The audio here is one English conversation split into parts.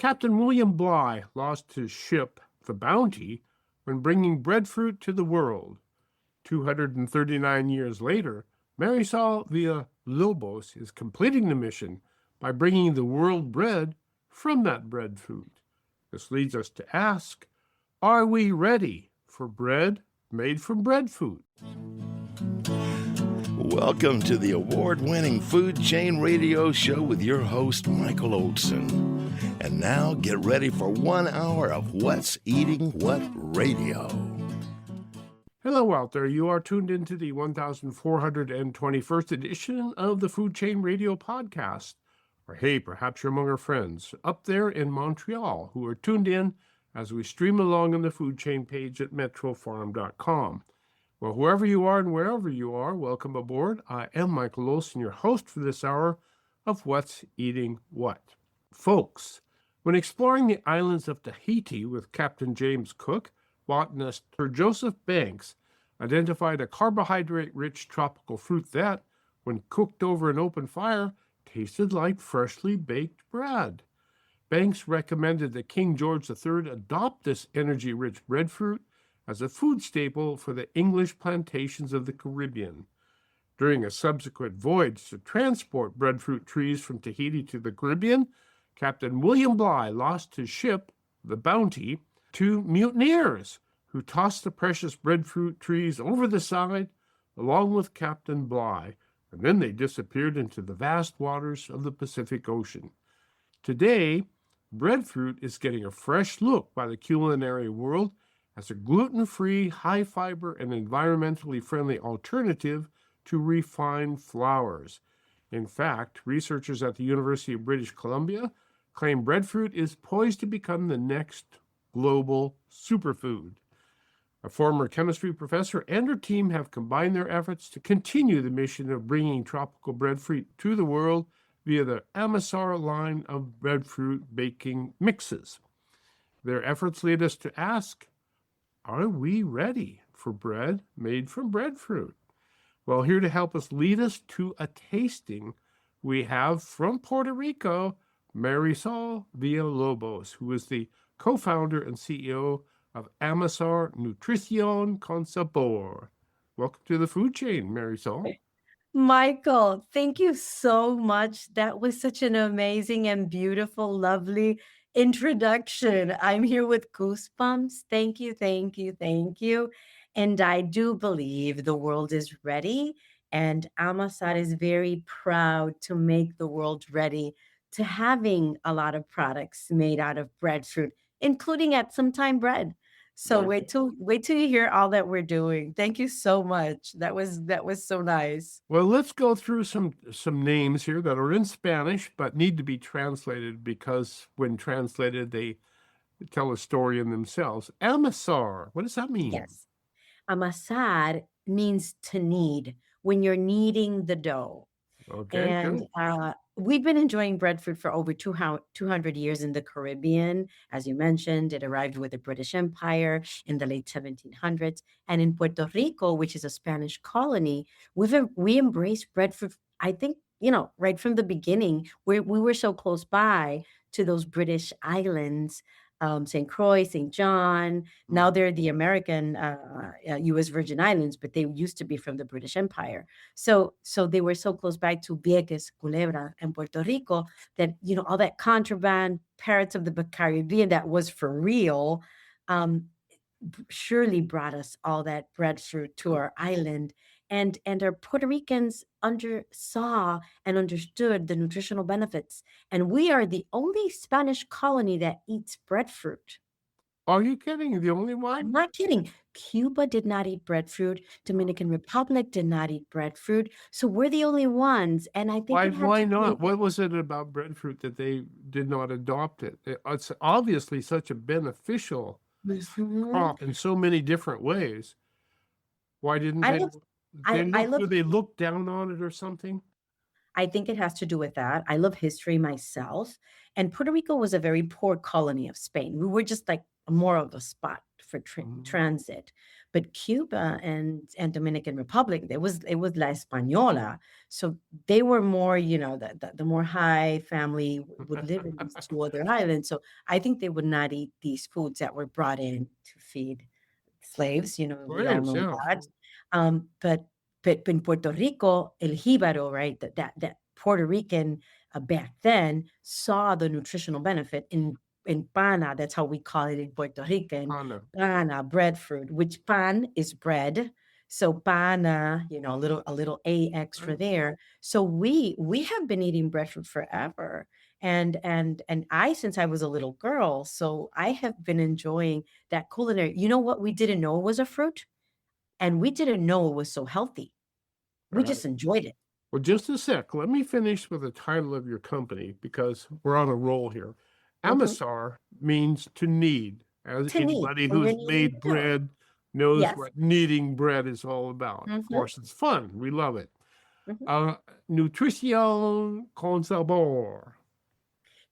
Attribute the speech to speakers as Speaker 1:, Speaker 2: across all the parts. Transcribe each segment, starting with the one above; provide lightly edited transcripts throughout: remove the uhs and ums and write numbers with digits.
Speaker 1: Captain William Bly lost his ship, the Bounty, when bringing breadfruit to the world. 239 years later, Marisol Villalobos is completing the mission by bringing the world bread from that breadfruit. This leads us to ask, are we ready for bread made from breadfruit?
Speaker 2: Welcome to the award-winning Food Chain Radio Show with your host, Michael Olson. And now get ready for 1 hour of What's Eating What Radio.
Speaker 1: Hello out there. You are tuned into the 1421st edition of the Food Chain Radio podcast. Or hey, perhaps you're among our friends up there in Montreal who are tuned in as we stream along on the Food Chain page at metrofarm.com. Well, whoever you are and wherever you are, welcome aboard. I am Michael Olson, your host for this hour of What's Eating What. Folks, when exploring the islands of Tahiti with Captain James Cook, botanist Sir Joseph Banks identified a carbohydrate-rich tropical fruit that, when cooked over an open fire, tasted like freshly baked bread. Banks recommended that King George III adopt this energy-rich breadfruit as a food staple for the English plantations of the Caribbean. During a subsequent voyage to transport breadfruit trees from Tahiti to the Caribbean, Captain William Bly lost his ship, the Bounty, to mutineers who tossed the precious breadfruit trees over the side along with Captain Bly, and then they disappeared into the vast waters of the Pacific Ocean. Today, breadfruit is getting a fresh look by the culinary world as a gluten-free, high-fiber, and environmentally friendly alternative to refined flours. In fact, researchers at the University of British Columbia claim breadfruit is poised to become the next global superfood. A former chemistry professor and her team have combined their efforts to continue the mission of bringing tropical breadfruit to the world via the Amazar line of breadfruit baking mixes. Their efforts lead us to ask, are we ready for bread made from breadfruit? Well, here to help us lead us to a tasting, we have from Puerto Rico, Marisol Villalobos, who is the co-founder and CEO of Amazar Nutrición con Sabor. Welcome to the Food Chain, Marisol.
Speaker 3: Michael, thank you so much. That was such an amazing and beautiful, lovely introduction. I'm here with goosebumps. Thank you, thank you, thank you. And I do believe the world is ready, and Amazar is very proud to make the world ready to having a lot of products made out of breadfruit, including at some time bread. So wait till you hear all that we're doing. Thank you so much. That was so nice.
Speaker 1: Well, let's go through some names here that are in Spanish but need to be translated because when translated, they tell a story in themselves. Amazar, what does that mean?
Speaker 3: Yes. Amasar means to knead, when you're kneading the dough.
Speaker 1: Okay,
Speaker 3: And
Speaker 1: good.
Speaker 3: we've been enjoying breadfruit for over 200 years in the Caribbean. As you mentioned, it arrived with the British Empire in the late 1700s. And in Puerto Rico, which is a Spanish colony, we embraced breadfruit, I think, right from the beginning. We were so close by to those British islands, St. Croix, St. John. Now they're the American U.S. Virgin Islands, but they used to be from the British Empire. So they were so close by to Vieques, Culebra, and Puerto Rico that, all that contraband, parrots of the Caribbean that was for real, surely brought us all that breadfruit to our island. And our Puerto Ricans saw and understood the nutritional benefits. And we are the only Spanish colony that eats breadfruit.
Speaker 1: Are you kidding? The only one?
Speaker 3: I'm not kidding. Cuba did not eat breadfruit. Dominican Republic did not eat breadfruit. So we're the only ones. And I think
Speaker 1: why not? What was it about breadfruit that they did not adopt it? It's obviously such a beneficial crop in so many different ways. Why didn't do they look down on it or something?
Speaker 3: I think it has to do with that. I love history myself. And Puerto Rico was a very poor colony of Spain. We were just like more of a spot for
Speaker 1: Mhm.
Speaker 3: transit. But Cuba and Dominican Republic, it was La Española, so they were more, the more high family would live in these two other islands. So I think they would not eat these foods that were brought in to feed slaves, the
Speaker 1: Slaves,
Speaker 3: animal
Speaker 1: yeah.
Speaker 3: gods. But in Puerto Rico, el jíbaro, right, that Puerto Rican back then saw the nutritional benefit in pana. That's how we call it in Puerto Rican.
Speaker 1: Pana.
Speaker 3: Pana, breadfruit, which pan is bread. So pana, a little a extra
Speaker 1: Right.
Speaker 3: there. So we have been eating breadfruit forever. And I, since I was a little girl, so I have been enjoying that culinary. You know what? We didn't know it was a fruit, and we didn't know it was so healthy. We
Speaker 1: Right.
Speaker 3: just enjoyed it.
Speaker 1: Well, just a sec. Let me finish with the title of your company because we're on a roll here.
Speaker 3: Mhm.
Speaker 1: Amazar means to knead, as
Speaker 3: To knead
Speaker 1: anybody
Speaker 3: when you're
Speaker 1: who's
Speaker 3: kneading
Speaker 1: made
Speaker 3: dough.
Speaker 1: bread knows
Speaker 3: Yes.
Speaker 1: what kneading bread is all about. Of
Speaker 3: Mhm,
Speaker 1: course, it's fun. We love it.
Speaker 3: mhm.
Speaker 1: Uh, Nutrition con sabor.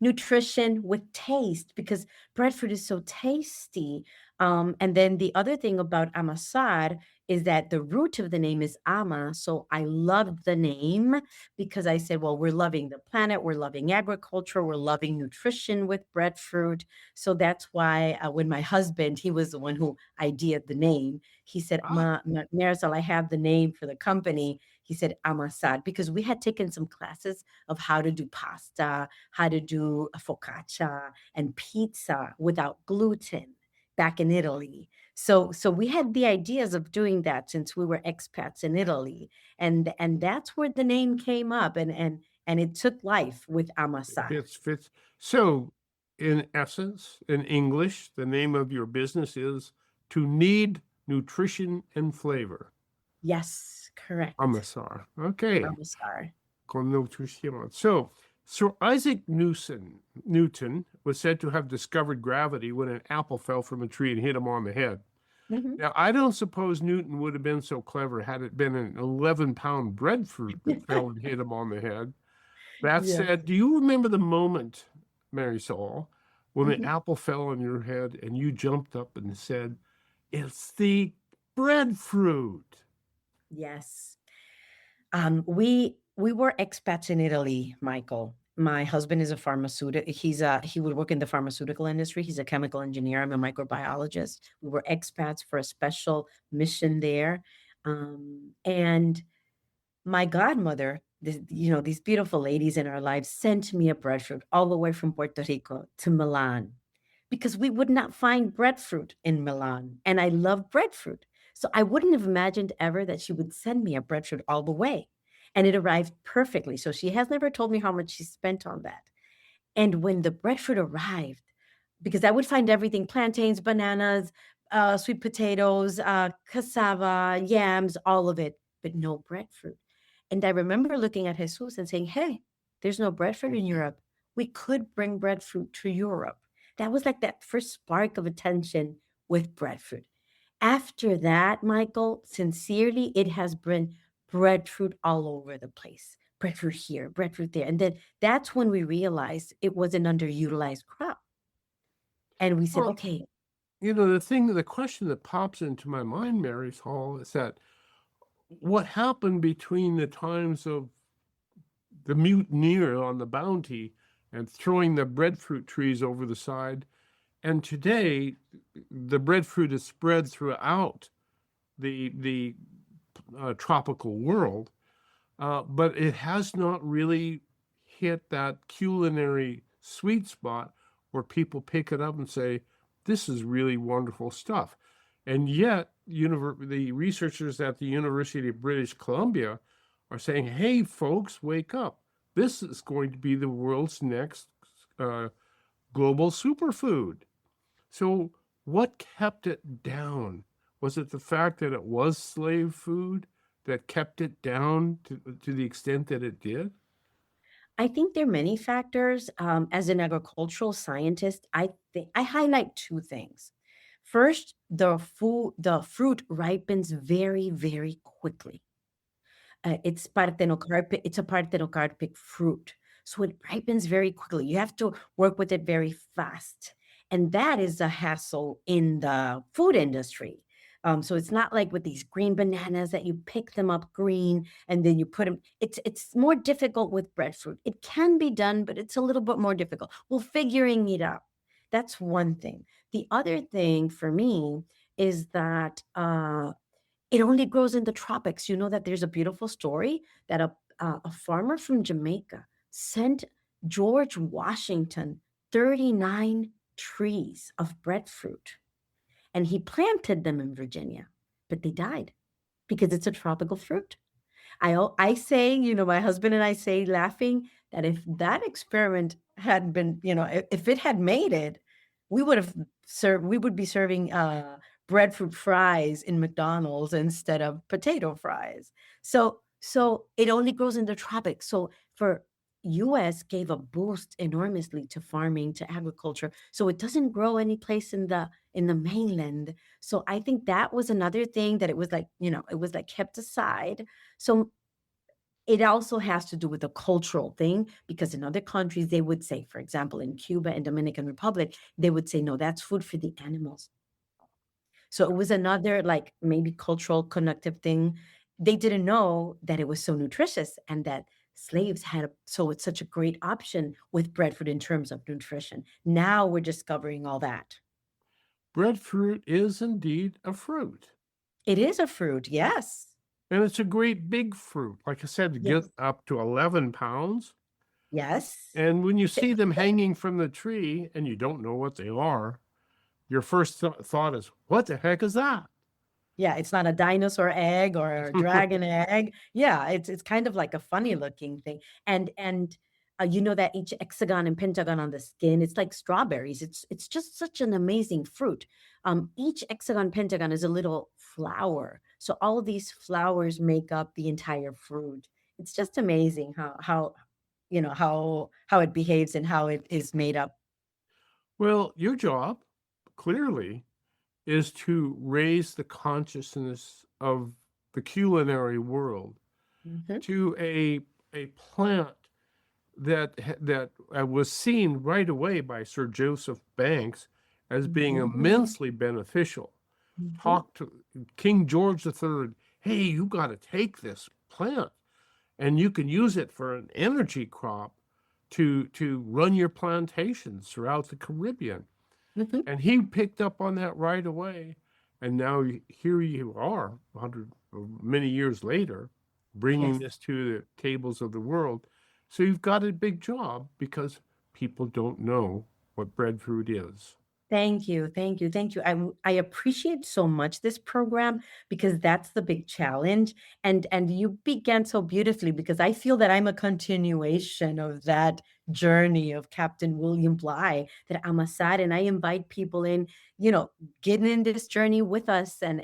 Speaker 3: Nutrition with taste, because breadfruit is so tasty. And then the other thing about amasar is that the root of the name is ama. So I loved the name because I said, well, we're loving the planet, we're loving agriculture, we're loving nutrition with breadfruit. So that's why when my husband, he was the one who ideated the name, he said,
Speaker 1: Ah,
Speaker 3: Marisol, I have the name for the company. He said amasar, because we had taken some classes of how to do pasta, how to do a focaccia and pizza without gluten back in Italy. So we had the ideas of doing that since we were expats in Italy. And that's where the name came up, and it took life with Amasar.
Speaker 1: fits. So, in essence, in English, the name of your business is to knead nutrition and flavor.
Speaker 3: Yes, correct.
Speaker 1: Amazar. Okay.
Speaker 3: Amasar.
Speaker 1: Con nutrition. So, Sir Isaac Newton was said to have discovered gravity when an apple fell from a tree and hit him on the head.
Speaker 3: Mhm.
Speaker 1: Now, I don't suppose Newton would have been so clever had it been an 11-pound breadfruit that fell and hit him on the head. That
Speaker 3: Yes.
Speaker 1: said, do you remember the moment, Mary Saul, when the
Speaker 3: Mhm.
Speaker 1: apple fell on your head and you jumped up and said, "It's the breadfruit"?
Speaker 3: Yes. We were expats in Italy, Michael. My husband is a pharmaceutical. He would work in the pharmaceutical industry. He's a chemical engineer. I'm a microbiologist. We were expats for a special mission there, and my godmother, these beautiful ladies in our lives, sent me a breadfruit all the way from Puerto Rico to Milan because we would not find breadfruit in Milan. And I love breadfruit. So I wouldn't have imagined ever that she would send me a breadfruit all the way. And it arrived perfectly. So she has never told me how much she spent on that. And when the breadfruit arrived, because I would find everything plantains, bananas, sweet potatoes, cassava, yams, all of it, but no breadfruit. And I remember looking at Jesus and saying, hey, there's no breadfruit in Europe. We could bring breadfruit to Europe. That was like that first spark of attention with breadfruit. After that, Michael, sincerely, it has been breadfruit all over the place. Breadfruit here, breadfruit there. And then that's when we realized it was an underutilized crop. And we said,
Speaker 1: Well,
Speaker 3: okay,
Speaker 1: the question that pops into my mind, Mary Hall, is that what happened between the times of the mutineer on the Bounty and throwing the breadfruit trees over the side, and today the breadfruit is spread throughout the tropical world, but it has not really hit that culinary sweet spot where people pick it up and say, "This is really wonderful stuff." And yet, the researchers at the University of British Columbia are saying, "Hey, folks, wake up! This is going to be the world's next uh, global superfood." So, what kept it down? Was it the fact that it was slave food that kept it down to the extent that it did?
Speaker 3: I think there are many factors. As an agricultural scientist, I highlight two things. First, the fruit ripens very, very quickly. It's a parthenocarpic fruit. So it ripens very quickly. You have to work with it very fast. And that is a hassle in the food industry. So it's not like with these green bananas that you pick them up green and then you put them. It's more difficult with breadfruit. It can be done, but it's a little bit more difficult. We're figuring it out. That's one thing. The other thing for me is that it only grows in the tropics. You know that there's a beautiful story that a farmer from Jamaica sent George Washington 39 trees of breadfruit, and he planted them in Virginia, but they died because it's a tropical fruit. I say, my husband and I say laughing that if that experiment had been, if it had made it, we would be serving breadfruit fries in McDonald's instead of potato fries. So it only grows in the tropics. So for US gave a boost enormously to farming, to agriculture. So it doesn't grow any place in the mainland. So I think that was another thing that it was like, it was like kept aside. So it also has to do with a cultural thing because in other countries, they would say, for example, in Cuba and Dominican Republic, they would say, no, that's food for the animals. So it was another like maybe cultural connective thing. They didn't know that it was so nutritious and that slaves so it's such a great option with breadfruit in terms of nutrition. Now we're discovering all that.
Speaker 1: Breadfruit is indeed a fruit.
Speaker 3: It is a fruit, yes.
Speaker 1: And it's a great big fruit. Like I said, to get
Speaker 3: Yes.
Speaker 1: up to 11 pounds.
Speaker 3: Yes.
Speaker 1: And when you see them hanging from the tree and you don't know what they are, your first thought is, what the heck is that?
Speaker 3: Yeah, it's not a dinosaur egg or a dragon egg. Yeah, it's kind of like a funny looking thing. And you know that each hexagon and pentagon on the skin, it's like strawberries. It's just such an amazing fruit. Each hexagon pentagon is a little flower. So all of these flowers make up the entire fruit. It's just amazing how it behaves and how it is made up.
Speaker 1: Well, your job, clearly, is to raise the consciousness of the culinary world
Speaker 3: Mhm.
Speaker 1: to a plant that was seen right away by Sir Joseph Banks as being
Speaker 3: Mhm.
Speaker 1: immensely beneficial.
Speaker 3: Mhm.
Speaker 1: Talked to King George III, hey, you got to take this plant and you can use it for an energy crop to run your plantations throughout the Caribbean.
Speaker 3: Mhm.
Speaker 1: And he picked up on that right away. And now here you are, 100 many years later, bringing
Speaker 3: Yes.
Speaker 1: this to the tables of the world. So you've got a big job because people don't know what breadfruit is.
Speaker 3: Thank you, thank you, thank you. I appreciate so much this program because that's the big challenge, and you began so beautifully because I feel that I'm a continuation of that journey of Captain William Bly, that I'm a side, and I invite people in, getting in this journey with us and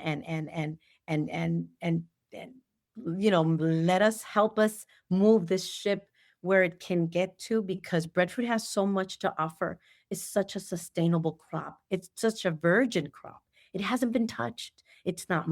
Speaker 3: let us help us move this ship where it can get to because breadfruit has so much to offer. Is such a sustainable crop. It's such a virgin crop. It hasn't been touched. It's not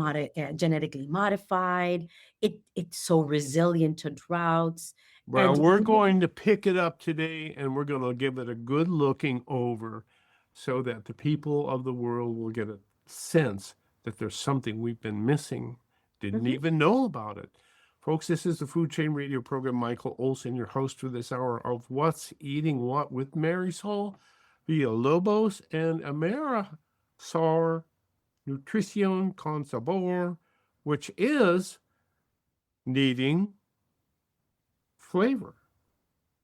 Speaker 3: genetically modified. It's so resilient to droughts.
Speaker 1: Well,
Speaker 3: And
Speaker 1: we're going to pick it up today and we're going to give it a good looking over so that the people of the world will get a sense that there's something we've been missing, didn't
Speaker 3: Mhm.
Speaker 1: even know about it. Folks, this is the Food Chain Radio program. Michael Olson, your host for this hour of What's Eating What with Mary Sol Villalobos and Amara Sar Nutrición con Sabor, which is needing flavor.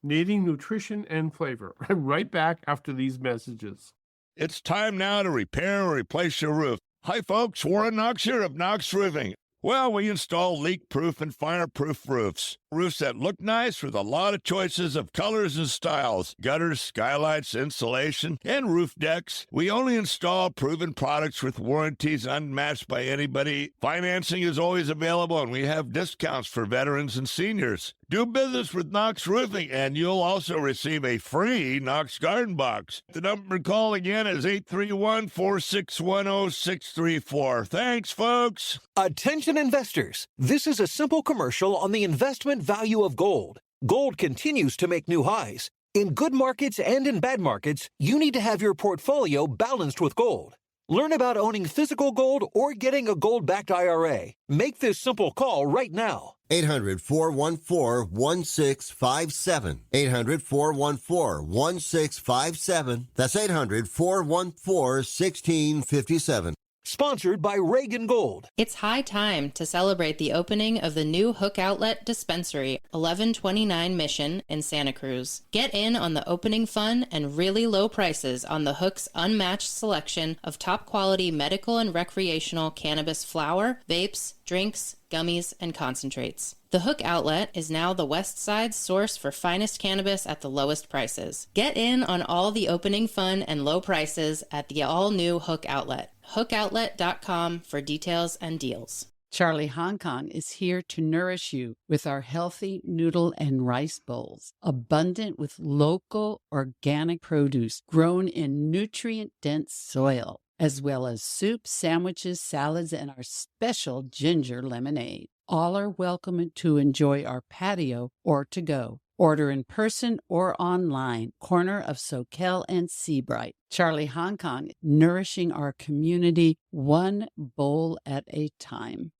Speaker 1: Needing nutrition and flavor. Right back after these messages.
Speaker 2: It's time now to repair or replace your roof. Hi, folks. Warren Knox here of Knox Roofing. Well, we install leak-proof and fire-proof roofs. Roofs that look nice with a lot of choices of colors and styles. Gutters, skylights, insulation, and roof decks. We only install proven products with warranties unmatched by anybody. Financing is always available, and we have discounts for veterans and seniors. Do business with Knox Roofing, and you'll also receive a free Knox Garden Box. The number to call again is 831-461-0634. Thanks, folks.
Speaker 4: Attention investors, this is a simple commercial on the investment value of gold. Gold continues to make new highs. In good markets and in bad markets, you need to have your portfolio balanced with gold. Learn about owning physical gold or getting a gold-backed IRA. Make this simple call right now.
Speaker 5: 800-414-1657. 800-414-1657. That's 800-414-1657.
Speaker 4: Sponsored by Reagan Gold.
Speaker 6: It's high time to celebrate the opening of the new Hook Outlet Dispensary, 1129 Mission in Santa Cruz. Get in on the opening fun and really low prices on the Hook's unmatched selection of top-quality medical and recreational cannabis flower, vapes, drinks, gummies, and concentrates. The Hook Outlet is now the West Side's source for finest cannabis at the lowest prices. Get in on all the opening fun and low prices at the all-new Hook Outlet. HookOutlet.com for details and deals.
Speaker 7: Charlie Hong Kong is here to nourish you with our healthy noodle and rice bowls, abundant with local organic produce grown in nutrient-dense soil, as well as soups, sandwiches, salads, and our special ginger lemonade. All are welcome to enjoy our patio or to go. Order in person or online, corner of Soquel and Seabright. Charlie Hong Kong, nourishing our community one bowl at a time.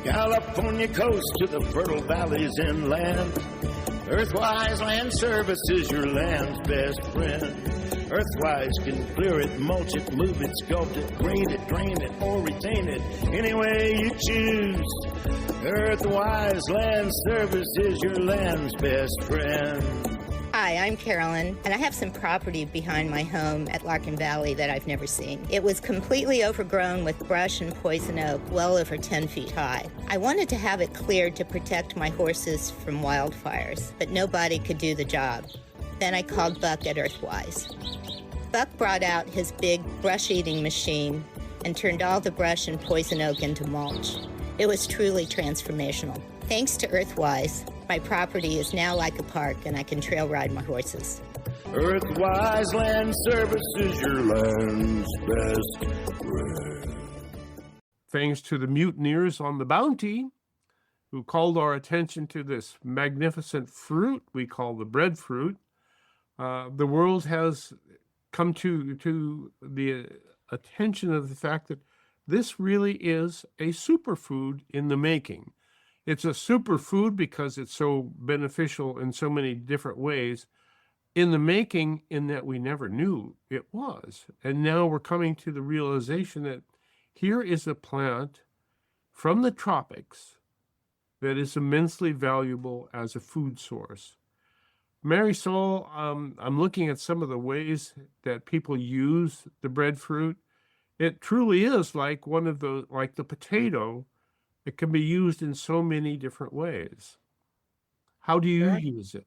Speaker 8: California coast to the fertile valleys inland. Earthwise Land Service is your land's best friend. Earthwise can clear it, mulch it, move it, sculpt it, grade it, drain it, or retain it, any way you choose. Earthwise Land Service is your land's best friend.
Speaker 9: Hi, I'm Carolyn, and I have some property behind my home at Larkin Valley that I've never seen. It was completely overgrown with brush and poison oak, well over 10 feet high. I wanted to have it cleared to protect my horses from wildfires, but nobody could do the job. Then I called Buck at Earthwise. Buck brought out his big brush-eating machine and turned all the brush and poison oak into mulch. It was truly transformational. Thanks to Earthwise, my property is now like a park and I can trail ride my horses.
Speaker 8: Earthwise Land Service is your land's best friend.
Speaker 1: Thanks to the mutineers on the Bounty, who called our attention to this magnificent fruit we call the breadfruit. The world has come to the attention of the fact that this really is a superfood in the making. It's a superfood because it's so beneficial in so many different ways in the making, in that we never knew it was. And now we're coming to the realization that here is a plant from the tropics that is immensely valuable as a food source. Marisol, I'm looking at some of the ways that people use the breadfruit. It truly is like one of those, like the potato. It can be used in so many different ways. How do you
Speaker 3: Right.
Speaker 1: use it?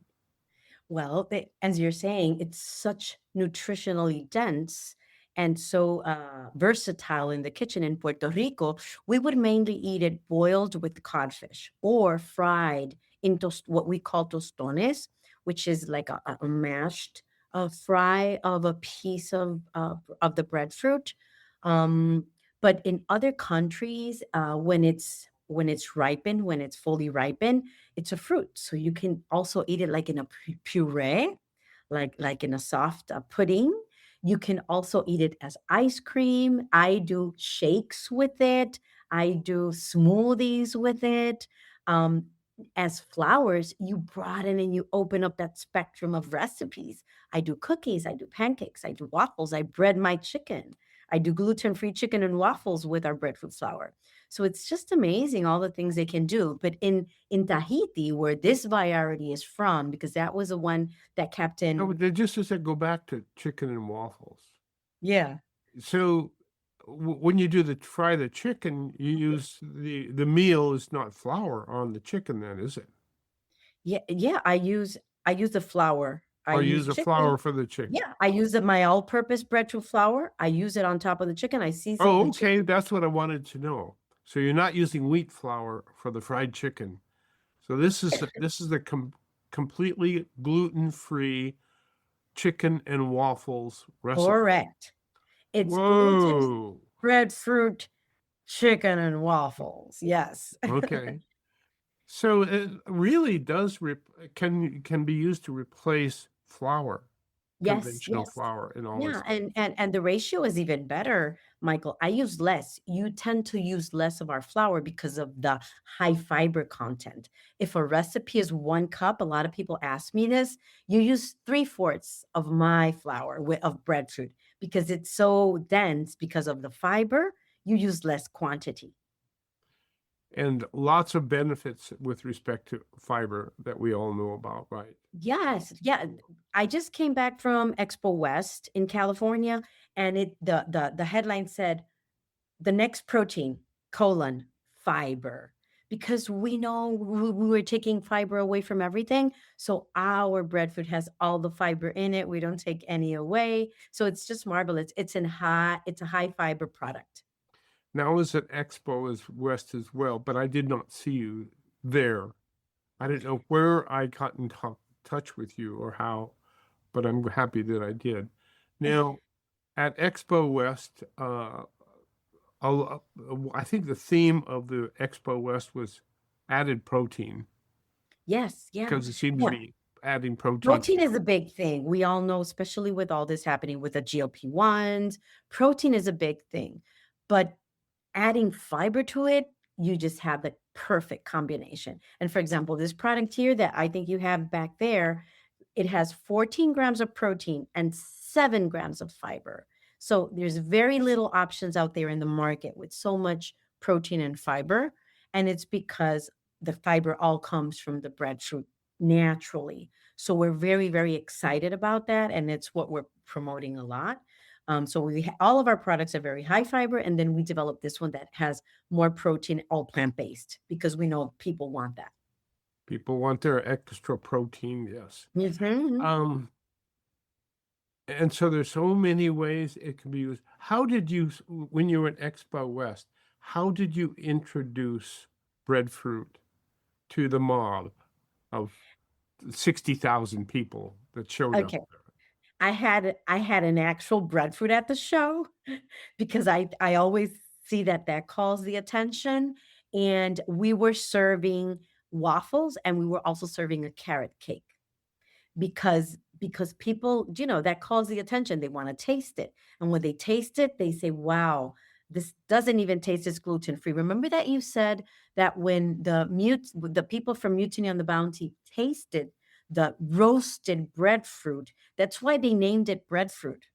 Speaker 3: Well, as you're saying, it's such nutritionally dense and so versatile in the kitchen in Puerto Rico. We would mainly eat it boiled with codfish or fried in what we call tostones, which is like a mashed fry of a piece of the breadfruit. But in other countries, when it's ripened, when it's fully ripened, it's a fruit. So you can also eat it like in a puree, like in a soft pudding. You can also eat it as ice cream. I do shakes with it. I do smoothies with it. Um, as flowers, you broaden and you open up that spectrum of recipes. I do cookies, I do pancakes, I do waffles, I bread my chicken. I do gluten-free chicken and waffles with our breadfruit flour. So it's just amazing all the things they can do. But in Tahiti, where this variety is from, because that was the one that
Speaker 1: No,
Speaker 3: Captain,
Speaker 1: but just as I go back to chicken and waffles.
Speaker 3: yeah,
Speaker 1: So when you do fry the chicken, you use the meal is not flour on the chicken then, is it?
Speaker 3: yeah, I use the flour. I
Speaker 1: Or
Speaker 3: use
Speaker 1: use a
Speaker 3: chicken.
Speaker 1: flour for the chicken?
Speaker 3: Yeah, I use my all-purpose breadfruit flour. I use it on top of the chicken. I season
Speaker 1: Oh,
Speaker 3: the chicken.
Speaker 1: okay, that's what I wanted to know. So you're not using wheat flour for the fried chicken. So this is the completely gluten-free chicken and waffles recipe.
Speaker 3: Correct. It's gluten,
Speaker 1: Whoa.
Speaker 3: breadfruit, chicken, and waffles. Yes.
Speaker 1: Okay. So it really does can be used to replace flour,
Speaker 3: Yes,
Speaker 1: conventional
Speaker 3: yes.
Speaker 1: flour in all
Speaker 3: Yeah,
Speaker 1: its.
Speaker 3: and the ratio is even better, Michael. I use less. You tend to use less of our flour because of the high fiber content. If a recipe is 1 cup, a lot of people ask me this, you use 3/4 of my flour of breadfruit because it's so dense because of the fiber, you use less quantity.
Speaker 1: And lots of benefits with respect to fiber that we all know about, right?
Speaker 3: Yes, yeah. I just came back from Expo West in California, and the headline said the next protein, colon, fiber. Because we know we were taking fiber away from everything. So our breadfruit has all the fiber in it. We don't take any away. So it's just marvelous. It's a high fiber product.
Speaker 1: Now I was at Expo as West as well, but I did not see you there. I didn't know where I got in touch with you or how, but I'm happy that I did. Now, at Expo West, I think the theme of the Expo West was added protein
Speaker 3: Yes, yeah.
Speaker 1: because it seems to
Speaker 3: Yeah.
Speaker 1: be adding protein.
Speaker 3: Protein is a big thing. We all know, especially with all this happening with the GLP-1s, protein is a big thing. But adding fiber to it, you just have the perfect combination. And for example, this product here that I think you have back there, it has 14 grams of protein and 7 grams of fiber. So there's very little options out there in the market with so much protein and fiber. And it's because the fiber all comes from the breadfruit naturally. So we're very, very excited about that. And it's what we're promoting a lot. So all of our products are very high fiber, and then we developed this one that has more protein, all plant based, because we know people want that.
Speaker 1: People want their extra protein, yes.
Speaker 3: Mhm.
Speaker 1: And so there's so many ways it can be used. How did you, when you were at Expo West, how did you introduce breadfruit to the mob of 60,000 people that showed up
Speaker 3: Okay. I had an actual breadfruit at the show because I always see that calls the attention, and we were serving waffles, and we were also serving a carrot cake. Because people, that calls the attention. They want to taste it. And when they taste it, they say, wow, this doesn't even taste as gluten-free. Remember that you said that when the people from Mutiny on the Bounty tasted the roasted breadfruit, that's why they named it breadfruit,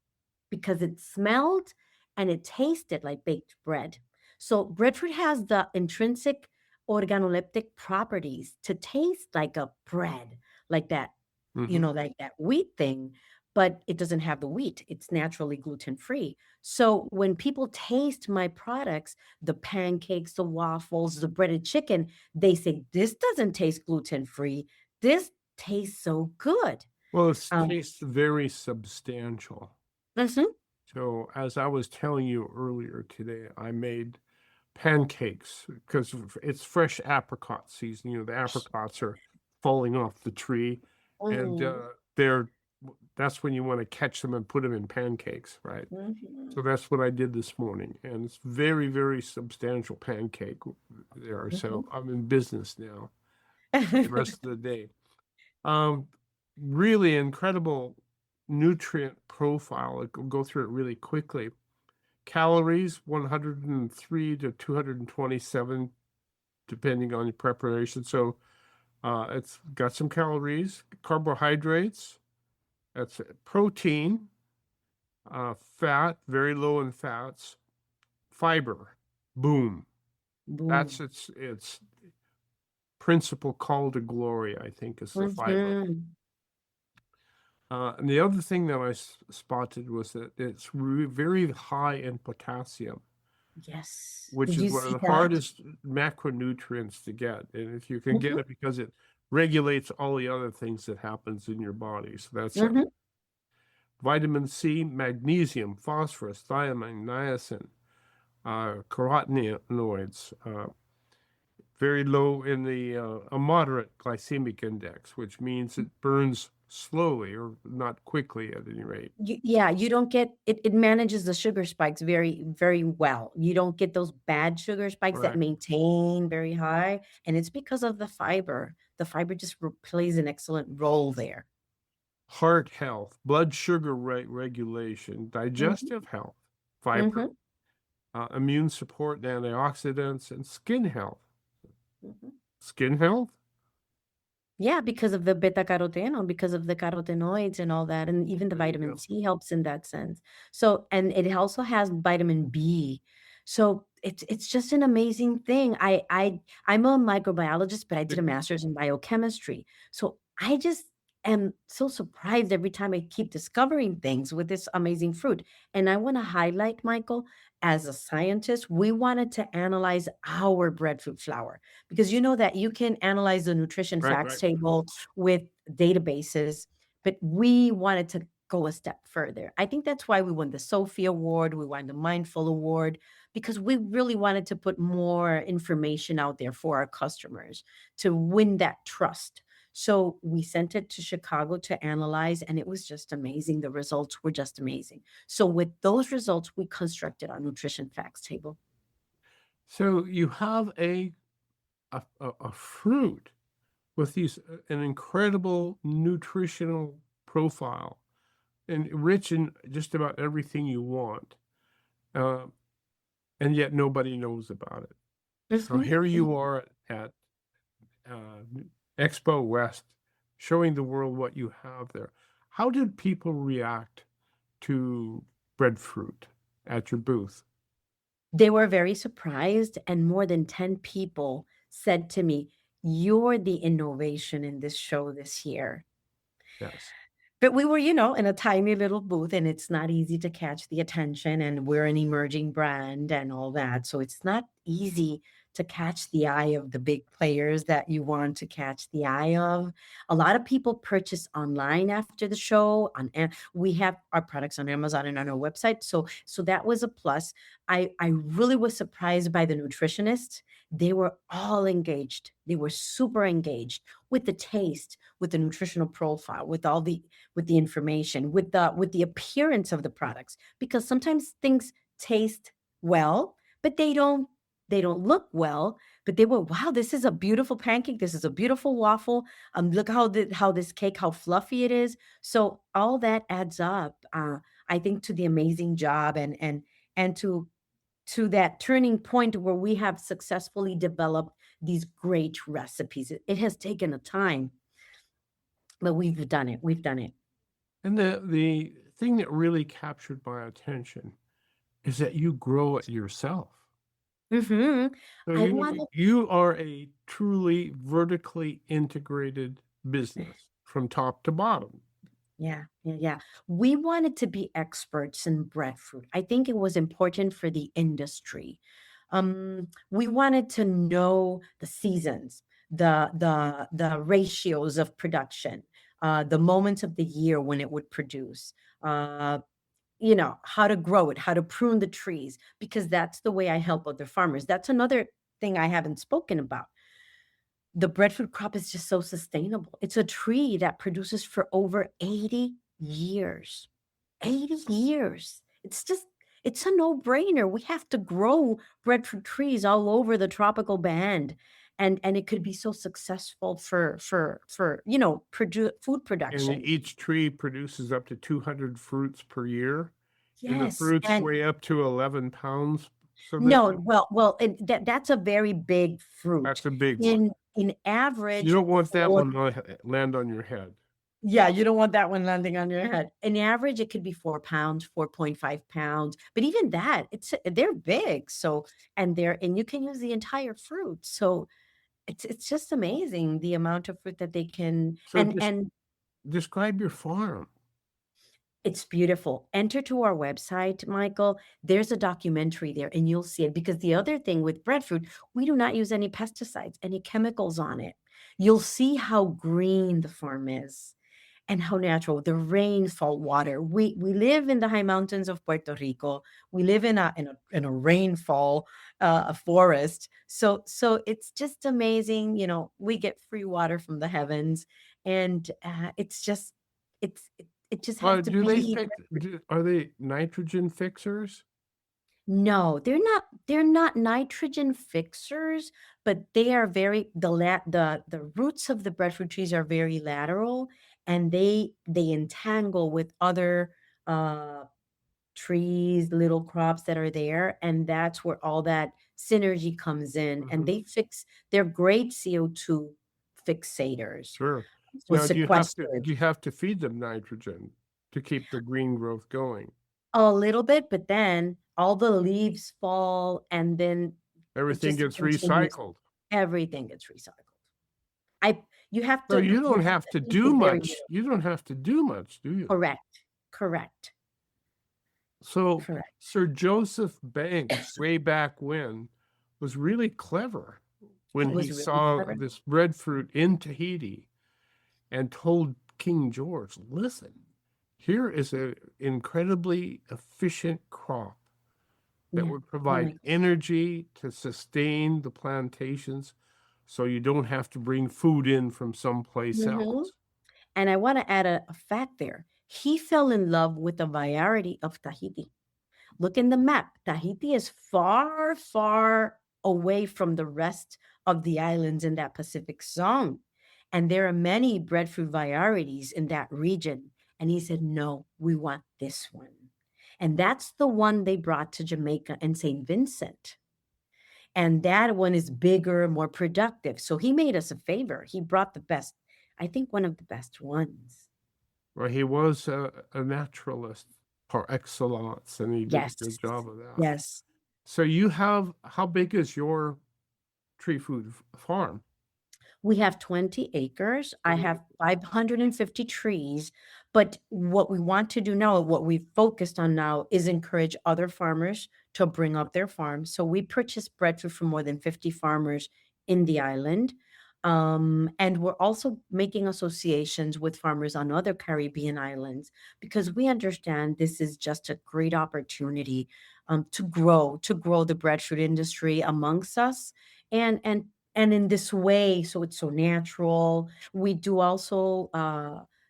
Speaker 3: because it smelled and it tasted like baked bread. So breadfruit has the intrinsic organoleptic properties to taste like a bread, like that,
Speaker 1: Mhm.
Speaker 3: like that wheat thing, but it doesn't have the wheat. It's naturally gluten free. So when people taste my products, the pancakes, the waffles, the breaded chicken, they say, this doesn't taste gluten free. This tastes so good.
Speaker 1: Well, it
Speaker 3: Um,
Speaker 1: tastes very substantial.
Speaker 3: mhm.
Speaker 1: So as I was telling you earlier today, I made pancakes because it's fresh apricot season. The apricots are falling off the tree, and
Speaker 3: Mm,
Speaker 1: they're that's when you want to catch them and put them in pancakes, right? So
Speaker 3: mhm,
Speaker 1: that's what I did this morning, and it's very, very substantial pancake there.
Speaker 3: mhm.
Speaker 1: So I'm in business now for the rest of the day. Um, Really incredible nutrient profile. I'll go through it really quickly. Calories 103 to 227, depending on your preparation. So it's got some calories, carbohydrates, that's it, protein, fat, very low in fats, fiber, boom. That's
Speaker 3: Boom.
Speaker 1: its principal call to glory, I think, is the fiber.
Speaker 3: Mhm.
Speaker 1: And the other thing that I spotted was that it's very high in potassium,
Speaker 3: Yes.
Speaker 1: which
Speaker 3: Did
Speaker 1: is
Speaker 3: you
Speaker 1: one of
Speaker 3: see
Speaker 1: the
Speaker 3: that?
Speaker 1: hardest macronutrients to get. And if you can get
Speaker 3: Mhm,
Speaker 1: it because it regulates all the other things that happens in your body. So that's
Speaker 3: mhm.
Speaker 1: vitamin C, magnesium, phosphorus, thiamine, niacin, carotenoids, very low in a moderate glycemic index, which means it burns slowly or not quickly at any rate.
Speaker 3: Yeah, you don't get it. It manages the sugar spikes very, very well. You don't get those bad sugar spikes that
Speaker 1: Correct.
Speaker 3: maintain very high, and it's because of the fiber. The fiber just plays an excellent role there.
Speaker 1: Heart health, blood sugar regulation,
Speaker 3: Mhm,
Speaker 1: digestive health, fiber,
Speaker 3: mhm,
Speaker 1: immune support, antioxidants, and skin health.
Speaker 3: mhm.
Speaker 1: Skin health?
Speaker 3: Yeah, because of the beta-carotene, because of the carotenoids and all that, and even the
Speaker 1: There you
Speaker 3: vitamin
Speaker 1: go.
Speaker 3: C helps in that sense. So, and it also has vitamin B. So it's just an amazing thing. I'm a microbiologist, but I did a master's in biochemistry. So I just am so surprised every time I keep discovering things with this amazing fruit. And I want to highlight, Michael, as a scientist, we wanted to analyze our breadfruit flour because you know that you can analyze the nutrition
Speaker 1: Right,
Speaker 3: facts
Speaker 1: right.
Speaker 3: table with databases, but we wanted to go a step further. I think that's why we won the Sophie Award, we won the Mindful Award, because we really wanted to put more information out there for our customers to win that trust. So we sent it to Chicago to analyze, and it was just amazing. The results were just amazing. So with those results, we constructed our nutrition facts table.
Speaker 1: So you have a fruit with an incredible nutritional profile and rich in just about everything you want, uh, and yet nobody knows about it. So
Speaker 3: Mhm,
Speaker 1: here you
Speaker 3: mhm.
Speaker 1: are at Expo West, showing the world what you have there. How did people react to breadfruit at your booth?
Speaker 3: They were very surprised, and more than 10 people said to me, "You're the innovation in this show this year."
Speaker 1: Yes.
Speaker 3: But we were, in a tiny little booth, and it's not easy to catch the attention, and we're an emerging brand and all that. So it's not easy to catch the eye of the big players that you want to catch the eye of. A lot of people purchase online after the show. We have our products on Amazon and on our website. So that was a plus. I really was surprised by the nutritionists. They were all engaged. They were super engaged with the taste, with the nutritional profile, with the information, with the appearance of the products, because sometimes things taste well, but they don't look well. But they were, wow, this is a beautiful pancake. This is a beautiful waffle. Look how this cake, how fluffy it is. So all that adds up, I think, to the amazing job and to that turning point where we have successfully developed these great recipes. It has taken a time, but we've done it. We've done it.
Speaker 1: And the thing that really captured my attention is that you grow it yourself.
Speaker 3: Mhm.
Speaker 1: So
Speaker 3: I wanted
Speaker 1: you are a truly vertically integrated business from top to bottom.
Speaker 3: Yeah, yeah, yeah. We wanted to be experts in breadfruit. I think it was important for the industry. We wanted to know the seasons, the ratios of production, the moments of the year when it would produce, uh, how to grow it, how to prune the trees, because that's the way I help other farmers. That's another thing I haven't spoken about. The breadfruit crop is just so sustainable. It's a tree that produces for over 80 years. 80 years. It's a no-brainer. We have to grow breadfruit trees all over the tropical band. And it could be so successful for food
Speaker 1: And
Speaker 3: production.
Speaker 1: each tree produces up to 200 fruits per year. And the
Speaker 3: Yes.
Speaker 1: fruits
Speaker 3: And
Speaker 1: weigh up to 11 pounds. So
Speaker 3: no, well, and that's a very big fruit.
Speaker 1: that's a big one.
Speaker 3: In
Speaker 1: You
Speaker 3: average
Speaker 1: don't want that
Speaker 3: for
Speaker 1: one to land on your head.
Speaker 3: Yeah, you don't want that one landing on your head. In average, it could be 4 pounds, 4.5 pounds, but even that, they're big. So, and you can use the entire fruit. So it's just amazing the amount of fruit that they can,
Speaker 1: So just
Speaker 3: and
Speaker 1: describe your farm.
Speaker 3: it's beautiful. Enter to our website, Michael. There's a documentary there and you'll see it, because the other thing with breadfruit, we do not use any pesticides, any chemicals on it. You'll see how green the farm is and how natural the rainfall water. We live in the high mountains of Puerto Rico. We live in a rainfall a forest. So it's just amazing. We get free water from the heavens, and it's just it just has to
Speaker 1: Do they
Speaker 3: be.
Speaker 1: are they nitrogen fixers?
Speaker 3: No, they're not nitrogen fixers, but they are very the roots of the breadfruit trees are very lateral, and they entangle with other uh trees, little crops that are there, and that's where all that synergy comes in, and
Speaker 1: Mhm.
Speaker 3: they're great CO2 fixators
Speaker 1: Sure.
Speaker 3: or
Speaker 1: Now,
Speaker 3: sequesters.
Speaker 1: do you have to feed them nitrogen to keep the green growth going?
Speaker 3: A little bit, but then all the leaves fall, and then it
Speaker 1: Everything
Speaker 3: just
Speaker 1: gets
Speaker 3: continues.
Speaker 1: recycled.
Speaker 3: Everything gets recycled. I you have
Speaker 1: So
Speaker 3: to
Speaker 1: you
Speaker 3: you
Speaker 1: don't
Speaker 3: have
Speaker 1: have
Speaker 3: to
Speaker 1: to
Speaker 3: think
Speaker 1: do
Speaker 3: it very
Speaker 1: much.
Speaker 3: little.
Speaker 1: You don't have to do much, do you?
Speaker 3: Correct. Correct.
Speaker 1: So
Speaker 3: Correct.
Speaker 1: Sir Joseph Banks, way back when, was really clever when
Speaker 3: He
Speaker 1: he
Speaker 3: was really
Speaker 1: saw
Speaker 3: clever.
Speaker 1: this breadfruit in Tahiti and told King George, listen, here is an incredibly efficient crop that
Speaker 3: Yeah.
Speaker 1: would
Speaker 3: Oh
Speaker 1: provide
Speaker 3: my
Speaker 1: energy to sustain the plantations so you don't have to bring food in from someplace
Speaker 3: Mhm.
Speaker 1: else.
Speaker 3: And I wanna add a fact there. He fell in love with the variety of Tahiti. Look in the map. Tahiti is far, far away from the rest of the islands in that Pacific zone. And there are many breadfruit varieties in that region. And he said, no, we want this one. And that's the one they brought to Jamaica and St. Vincent. And that one is bigger, more productive. So he made us a favor. He brought the best, I think one of the best ones.
Speaker 1: Well, he was a naturalist par excellence, and he did a
Speaker 3: Yes.
Speaker 1: good job of that.
Speaker 3: Yes.
Speaker 1: So you have, how big is your tree food farm?
Speaker 3: We have 20 acres. I have 550 trees. But what we want to do now, what we've focused on now, is encourage other farmers to bring up their farms. So we purchase breadfruit from more than 50 farmers in the island. And we're also making associations with farmers on other Caribbean islands because we understand this is just a great opportunity to grow the breadfruit industry amongst us. And in this way, so it's so natural. We do also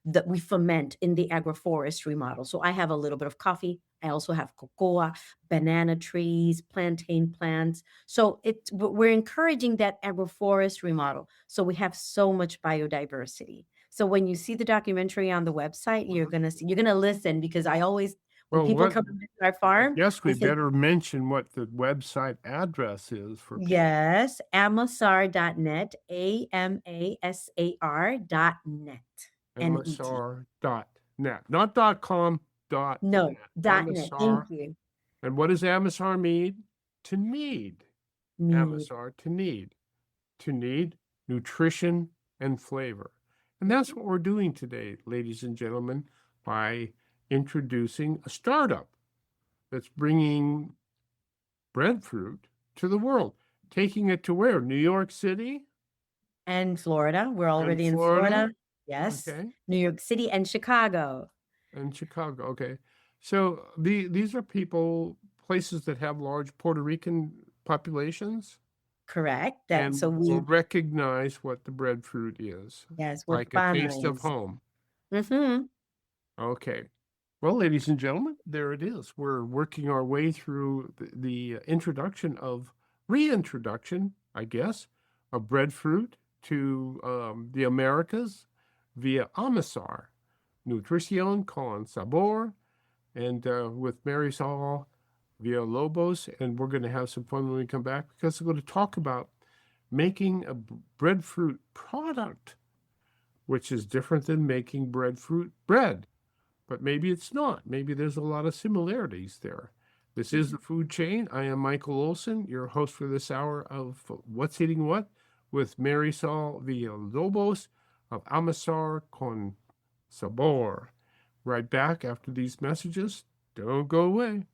Speaker 3: that we ferment in the agroforestry model. So I have a little bit of coffee. I also have cocoa, banana trees, plantain plants. So we're encouraging that agroforestry model. So we have so much biodiversity. So when you see the documentary on the website, you're gonna listen because I always when
Speaker 1: Well,
Speaker 3: people
Speaker 1: what,
Speaker 3: come to visit our
Speaker 1: I
Speaker 3: farm,
Speaker 1: guess
Speaker 3: they
Speaker 1: we
Speaker 3: say,
Speaker 1: better mention what the website address is for people.
Speaker 3: yes, amasar.net, amasar.net, net.
Speaker 1: Amasar.net, not .com,
Speaker 3: No,
Speaker 1: .net.
Speaker 3: .net.
Speaker 1: Amasar.
Speaker 3: Thank you.
Speaker 1: And what does Amasar mean? To need.
Speaker 3: Need.
Speaker 1: Amasar, to need. To need nutrition and flavor. And that's what we're doing today, ladies and gentlemen, by introducing a startup that's bringing breadfruit to the world, taking it to where? New York City
Speaker 3: And Florida. We're
Speaker 1: and
Speaker 3: already in
Speaker 1: Florida?
Speaker 3: Florida. Yes.
Speaker 1: Okay.
Speaker 3: New York City and Chicago.
Speaker 1: And Chicago. Okay. So these are places that have large Puerto Rican populations
Speaker 3: Correct.
Speaker 1: and
Speaker 3: So
Speaker 1: will
Speaker 3: we,
Speaker 1: recognize what the breadfruit is,
Speaker 3: yes, we're
Speaker 1: like a taste of
Speaker 3: families.
Speaker 1: home.
Speaker 3: Mm-hmm.
Speaker 1: Okay. Well, ladies and gentlemen, there it is. We're working our way through the introduction of reintroduction, I guess, of breadfruit to the Americas via Amasar, Nutrición con Sabor, and with Marisol via Lobos. And we're going to have some fun when we come back because we're going to talk about making a breadfruit product, which is different than making breadfruit bread. But maybe it's not. Maybe there's a lot of similarities there. This is the Food Chain. I am Michael Olson, your host for this hour of What's Eating What with Marisol Villalobos of Amasar con Sabor. Right back after these messages. Don't go away.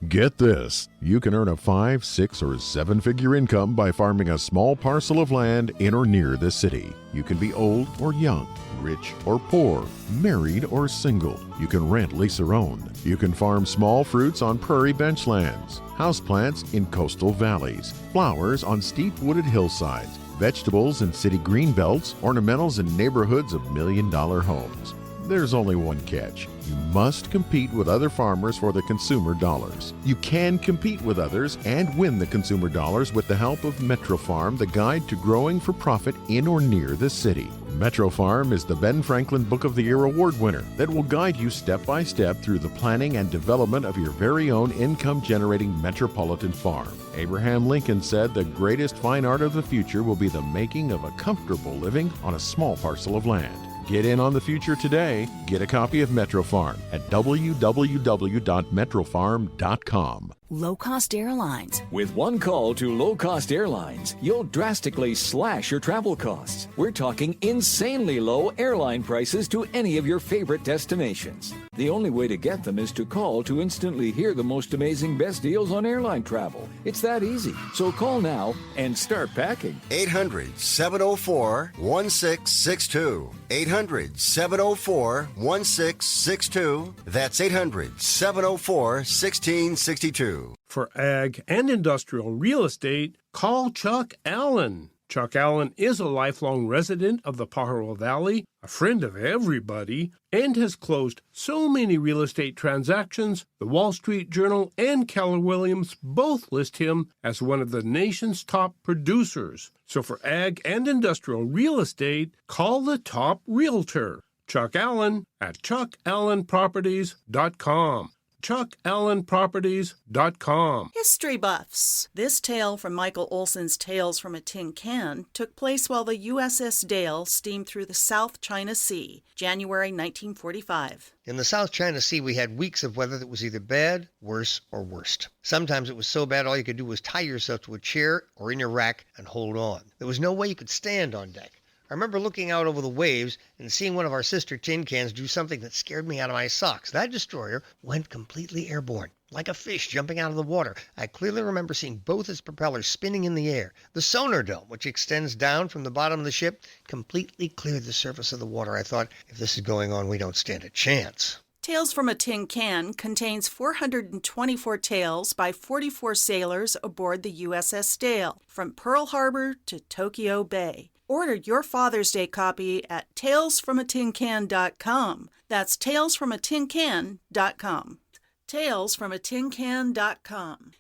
Speaker 10: Get this, you can earn a 5, 6, or 7-figure income by farming a small parcel of land in or near the city. You can be old or young, rich or poor, married or single. You can rent, lease, or own. You can farm small fruits on prairie benchlands, houseplants in coastal valleys, flowers on steep wooded hillsides, vegetables in city green belts, ornamentals in neighborhoods of million-dollar homes. There's only one catch. You must compete with other farmers for the consumer dollars. You can compete with others and win the consumer dollars with the help of Metro Farm, the guide to growing for profit in or near the city. Metro Farm is the Ben Franklin Book of the Year award winner that will guide you step by step through the planning and development of your very own income-generating metropolitan farm. Abraham Lincoln said the greatest fine art of the future will be the making of a comfortable living on a small parcel of land. Get in on the future today. Get a copy of Metro Farm at www.metrofarm.com.
Speaker 11: Low-cost airlines.
Speaker 12: With one call to low-cost airlines, you'll drastically slash your travel costs. We're talking insanely low airline prices to any of your favorite destinations. The only way to get them is to call to instantly hear the most amazing best deals on airline travel. It's that easy. So call now and start packing.
Speaker 5: 800-704-1662. 800-704-1662. That's 800-704-1662.
Speaker 1: For ag and industrial real estate, call Chuck Allen. Chuck Allen is a lifelong resident of the Pajaro Valley, a friend of everybody, and has closed so many real estate transactions, the Wall Street Journal and Keller Williams both list him as one of the nation's top producers. So for ag and industrial real estate, call the top realtor, Chuck Allen, at chuckallenproperties.com. chuckallenproperties.com.
Speaker 11: History buffs. This tale from Michael Olson's Tales from a Tin Can took place while the USS Dale steamed through the South China Sea, January 1945.
Speaker 13: In the South China Sea, we had weeks of weather that was either bad, worse, or worst. Sometimes it was so bad all you could do was tie yourself to a chair or in your rack and hold on. There was no way you could stand on deck. I remember looking out over the waves and seeing one of our sister tin cans do something that scared me out of my socks. That destroyer went completely airborne, like a fish jumping out of the water. I clearly remember seeing both its propellers spinning in the air. The sonar dome, which extends down from the bottom of the ship, completely cleared the surface of the water. I thought, if this is going on, we don't stand a chance.
Speaker 11: Tales from a Tin Can contains 424 tales by 44 sailors aboard the USS Dale, from Pearl Harbor to Tokyo Bay. Order your Father's Day copy at talesfromatincan.com. That's talesfromatincan.com. talesfromatincan.com.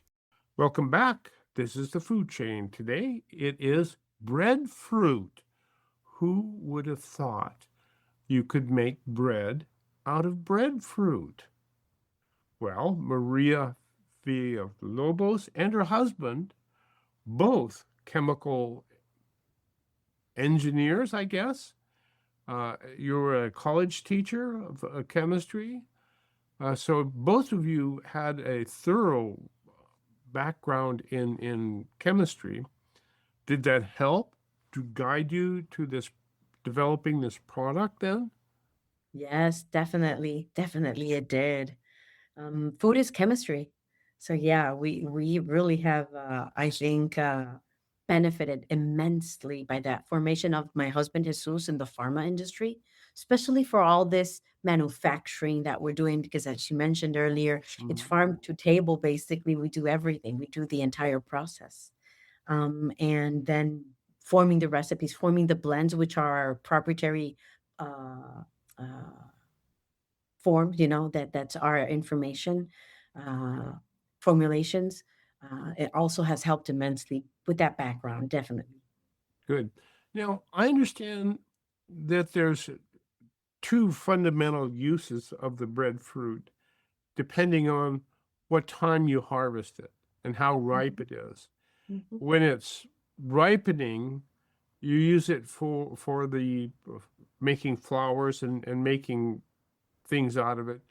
Speaker 1: Welcome back. This is the food chain. Today it is breadfruit. Who would have thought you could make bread out of breadfruit? Well, Maria Villalobos and her husband, both chemical engineers, I guess. You're a college teacher of chemistry. So both of you had a thorough background in chemistry. Did that help to guide you to this developing this product then?
Speaker 3: Yes, definitely. Definitely it did. Food is chemistry. So yeah, we really have, I think, benefited immensely by that formation of my husband Jesus in the pharma industry, especially for all this manufacturing that we're doing, because as you mentioned earlier, it's farm to table. Basically, we do everything. We do the entire process. And then forming the recipes, forming the blends, which are our proprietary forms, that's our information, formulations. It also has helped immensely with that background, definitely.
Speaker 1: Good. Now, I understand that there's two fundamental uses of the breadfruit, depending on what time you harvest it and how ripe it is. When it's ripening, you use it for the making flours and making things out of it.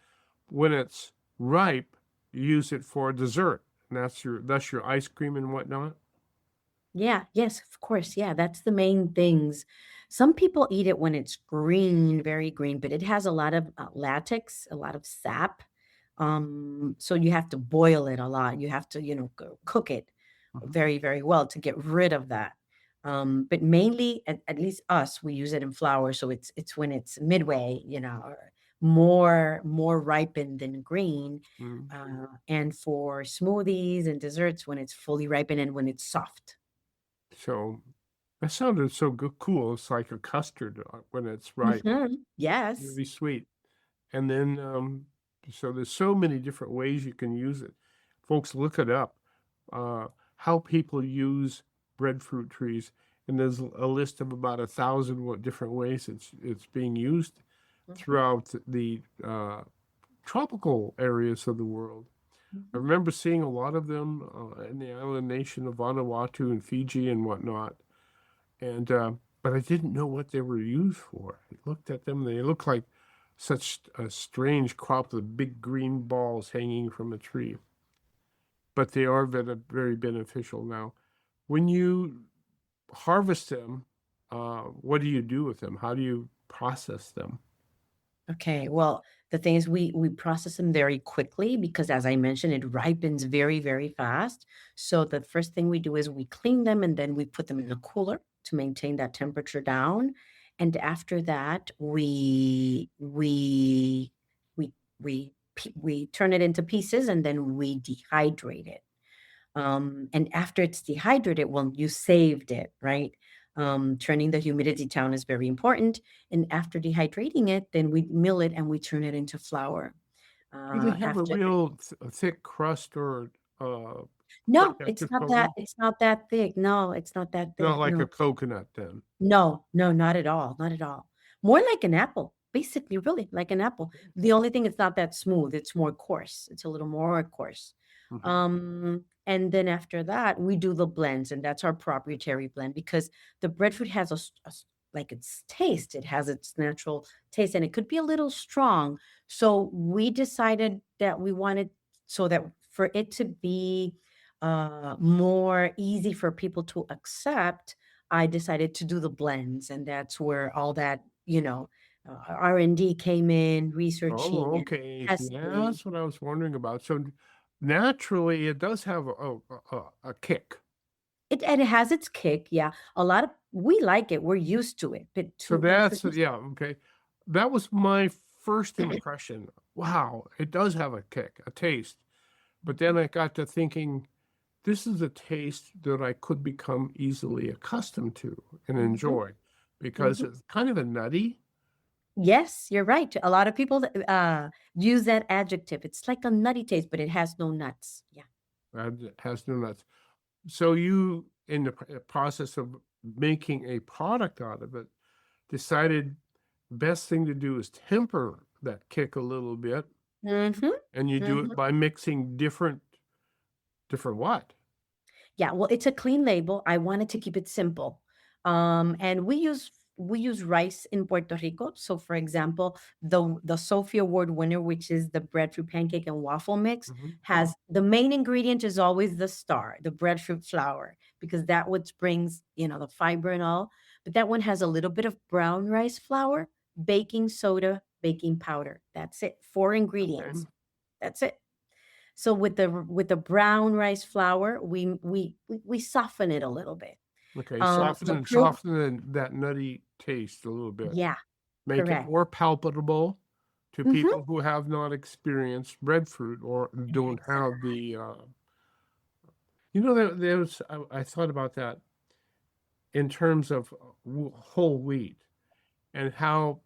Speaker 1: When it's ripe, you use it for dessert. And that's your ice cream and whatnot?
Speaker 3: Yeah, yes, of course. Yeah, that's the main things. Some people eat it when it's green, very green, but it has a lot of latex, a lot of sap. So you have to boil it a lot. You have to, cook it very, very well to get rid of that. But mainly, at least us, we use it in flour. So it's when it's midway, or more ripened than green, and for smoothies and desserts when it's fully ripened and when it's soft.
Speaker 1: So That sounded so cool. It's like a custard when it's ripe,
Speaker 3: Yes.
Speaker 1: really sweet. And then, so there's so many different ways you can use it. Folks, look it up. How people use breadfruit trees, and there's a list of about 1,000 different ways it's being used throughout the tropical areas of the world. I remember seeing a lot of them in the island nation of Vanuatu and Fiji and whatnot. And but I didn't know what they were used for. I looked at them; they looked like such a strange crop of big green balls hanging from a tree. But they are very beneficial now. When you harvest them, what do you do with them? How do you process them?
Speaker 3: Okay, well, the thing is we process them very quickly because as I mentioned, it ripens very, very fast. So the first thing we do is we clean them and then we put them in a cooler to maintain that temperature down. And after that, we turn it into pieces and then we dehydrate it. And after it's dehydrated, well, you saved it, right? Turning the humidity down is very important. And after dehydrating it, then we mill it and we turn it into flour.
Speaker 1: Do they have a
Speaker 3: After
Speaker 1: real thick crust or like
Speaker 3: No,
Speaker 1: after coating?
Speaker 3: it's not that thick. No, it's not that
Speaker 1: Not
Speaker 3: thick.
Speaker 1: like a
Speaker 3: No.
Speaker 1: coconut then.
Speaker 3: No, no, not at all, not at all. More like an apple, basically, really like an apple. The only thing it's not that smooth, it's more coarse. It's a little more coarse. And then after that, we do the blends, and that's our proprietary blend because the breadfruit has like its taste. It has its natural taste, and it could be a little strong. So we decided that we wanted so that for it to be more easy for people to accept, I decided to do the blends, and that's where all that, R&D came in, researching
Speaker 1: Oh,
Speaker 3: and
Speaker 1: okay.
Speaker 3: testing.
Speaker 1: That's what I was wondering about. So naturally, it does have a kick.
Speaker 3: And it has its kick, yeah. A lot of we like it. We're used to it, but
Speaker 1: So
Speaker 3: to be
Speaker 1: that's
Speaker 3: produced.
Speaker 1: yeah, okay. That was my first impression. Wow, it does have a kick, a taste. But then I got to thinking, this is a taste that I could become easily accustomed to and
Speaker 3: Mhm,
Speaker 1: enjoy because
Speaker 3: mhm.
Speaker 1: it's kind of a nutty.
Speaker 3: Yes, you're right. A lot of people use that adjective. It's like a nutty taste, but it has no nuts. Yeah.
Speaker 1: It has no nuts. So you, in the process of making a product out of it, decided best thing to do is temper that kick a little bit,
Speaker 3: Mhm,
Speaker 1: and you do it
Speaker 3: mhm.
Speaker 1: by mixing different what?
Speaker 3: Yeah, well, it's a clean label. I wanted to keep it simple. And we use rice in Puerto Rico. So for example, the Sophie Award winner, which is the breadfruit pancake and waffle mix,
Speaker 1: Mhm.
Speaker 3: has the main ingredient is always the star, the breadfruit flour, because that what brings, the fiber and all. But that one has a little bit of brown rice flour, baking soda, baking powder. That's it. Four
Speaker 1: Okay.
Speaker 3: ingredients. That's it. So with the brown rice flour, we soften it a little bit.
Speaker 1: Okay,
Speaker 3: The pro
Speaker 1: that nutty taste a little bit.
Speaker 3: Yeah,
Speaker 1: Make it
Speaker 3: correct.
Speaker 1: more palatable to
Speaker 3: Mhm.
Speaker 1: people who have not experienced breadfruit or don't have
Speaker 3: Exactly.
Speaker 1: the, I thought about that in terms of whole wheat and how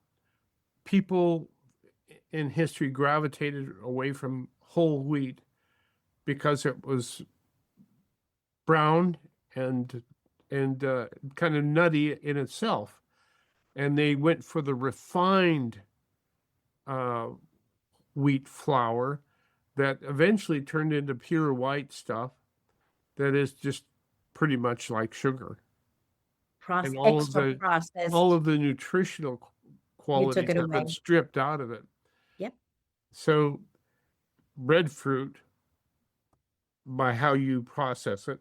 Speaker 1: people in history gravitated away from whole wheat because it was brown and kind of nutty in itself, and they went for the refined uh, wheat flour that eventually turned into pure white stuff that is just pretty much like sugar, and
Speaker 3: Extra
Speaker 1: all
Speaker 3: processed.
Speaker 1: of the nutritional
Speaker 3: You took
Speaker 1: qualities
Speaker 3: it
Speaker 1: have been
Speaker 3: away.
Speaker 1: stripped out of it.
Speaker 3: Yep.
Speaker 1: So breadfruit, by how you process it,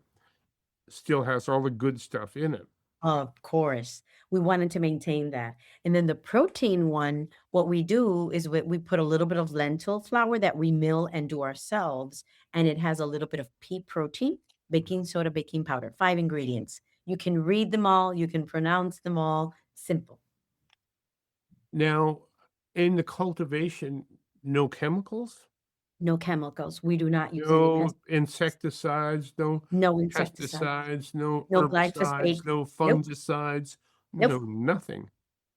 Speaker 1: still has all the good stuff in it.
Speaker 3: Of course. We wanted to maintain that. And then the protein one, what we do is we put a little bit of lentil flour that we mill and do ourselves. And it has a little bit of pea protein, baking soda, baking powder, 5 ingredients. You can read them all, you can pronounce them all. Simple.
Speaker 1: Now, in the cultivation, no chemicals?
Speaker 3: No chemicals. We do not use any
Speaker 1: No insecticides, no
Speaker 3: no insecticides,
Speaker 1: pesticides, no
Speaker 3: no glyphosate.
Speaker 1: herbicides, no
Speaker 3: Nope.
Speaker 1: fungicides,
Speaker 3: Nope.
Speaker 1: no nothing.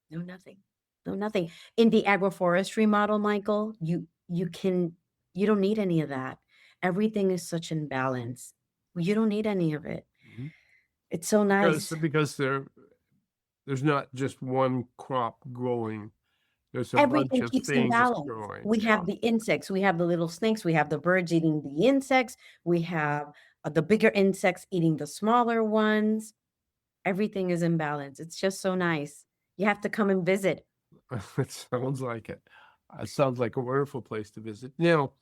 Speaker 3: No, nothing. No, nothing. In the agroforestry model, Michael, you don't need any of that. Everything is such in balance. You don't need any of it.
Speaker 1: Mhm.
Speaker 3: It's so nice.
Speaker 1: Because there's not just one crop growing. There's a bunch
Speaker 3: Everything
Speaker 1: of
Speaker 3: keeps in
Speaker 1: things
Speaker 3: balance.
Speaker 1: growing.
Speaker 3: We
Speaker 1: Yeah.
Speaker 3: have the insects, we have the little snakes, we have the birds eating the insects, we have the bigger insects eating the smaller ones. Everything is in balance. It's just so nice. You have to come and visit.
Speaker 1: It sounds like it. It sounds like a wonderful place to visit. Now,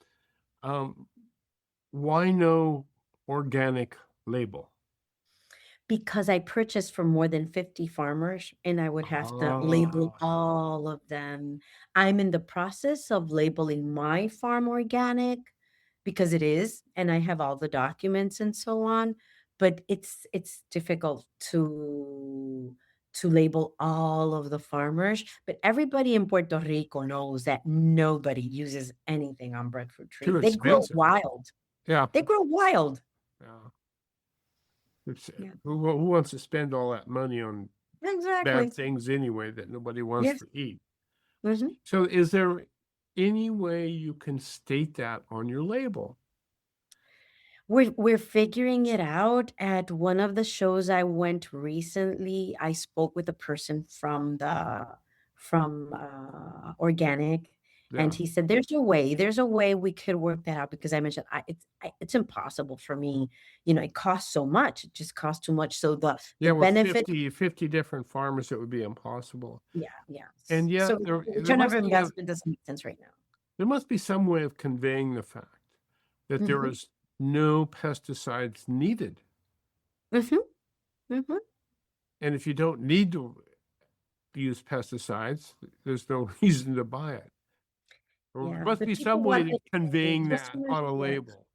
Speaker 1: why no organic label?
Speaker 3: Because I purchased from more than 50 farmers and I would have to label all of them. I'm in the process of labeling my farm organic because it is, and I have all the documents and so on, but it's difficult to label all of the farmers, but everybody in Puerto Rico knows that nobody uses anything on breadfruit tree.
Speaker 1: Too
Speaker 3: They grow
Speaker 1: expensive.
Speaker 3: wild.
Speaker 1: Yeah.
Speaker 3: They grow wild.
Speaker 1: Yeah.
Speaker 3: Yeah.
Speaker 1: Who wants to spend all that money on
Speaker 3: Exactly.
Speaker 1: bad things anyway that nobody wants
Speaker 3: Yes.
Speaker 1: to eat?
Speaker 3: Mhm.
Speaker 1: So is there any way you can state that on your label?
Speaker 3: We're figuring it out. At one of the shows I went recently, I spoke with a person from organic, and
Speaker 1: Yeah.
Speaker 3: he said, There's a way we could work that out," because I mentioned it's impossible for me. It costs so much. It just costs too much. So
Speaker 1: Yeah,
Speaker 3: the
Speaker 1: with
Speaker 3: benefit,
Speaker 1: 50 different farmers, it would be impossible.
Speaker 3: yeah.
Speaker 1: And yet
Speaker 3: So
Speaker 1: there
Speaker 3: return of
Speaker 1: must be
Speaker 3: investment doesn't make sense right now.
Speaker 1: there must be some way of conveying the fact that there
Speaker 3: Mhm.
Speaker 1: is no pesticides needed.
Speaker 3: Mhm. Mhm.
Speaker 1: And if you don't need to use pesticides, there's no reason to buy it. There
Speaker 3: Yeah,
Speaker 1: must
Speaker 3: but
Speaker 1: be
Speaker 3: people
Speaker 1: some way
Speaker 3: want
Speaker 1: to
Speaker 3: the claim.
Speaker 1: conveying that on a label.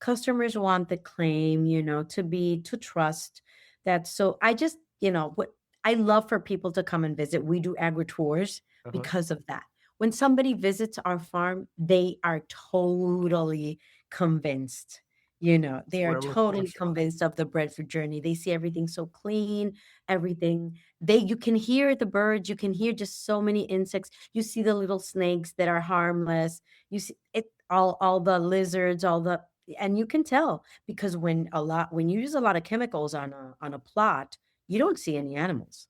Speaker 3: Customers want the claim, to trust that. So I just, what I love for people to come and visit. We do agri tours
Speaker 1: Uh-huh.
Speaker 3: because of that. When somebody visits our farm, they are totally convinced. They are
Speaker 1: what I look
Speaker 3: totally
Speaker 1: for.
Speaker 3: convinced of the breadfruit journey. They see everything so clean, everything. You can hear the birds, you can hear just so many insects. You see the little snakes that are harmless. You see it all the lizards, and you can tell because when you use a lot of chemicals on a plot, you don't see any animals.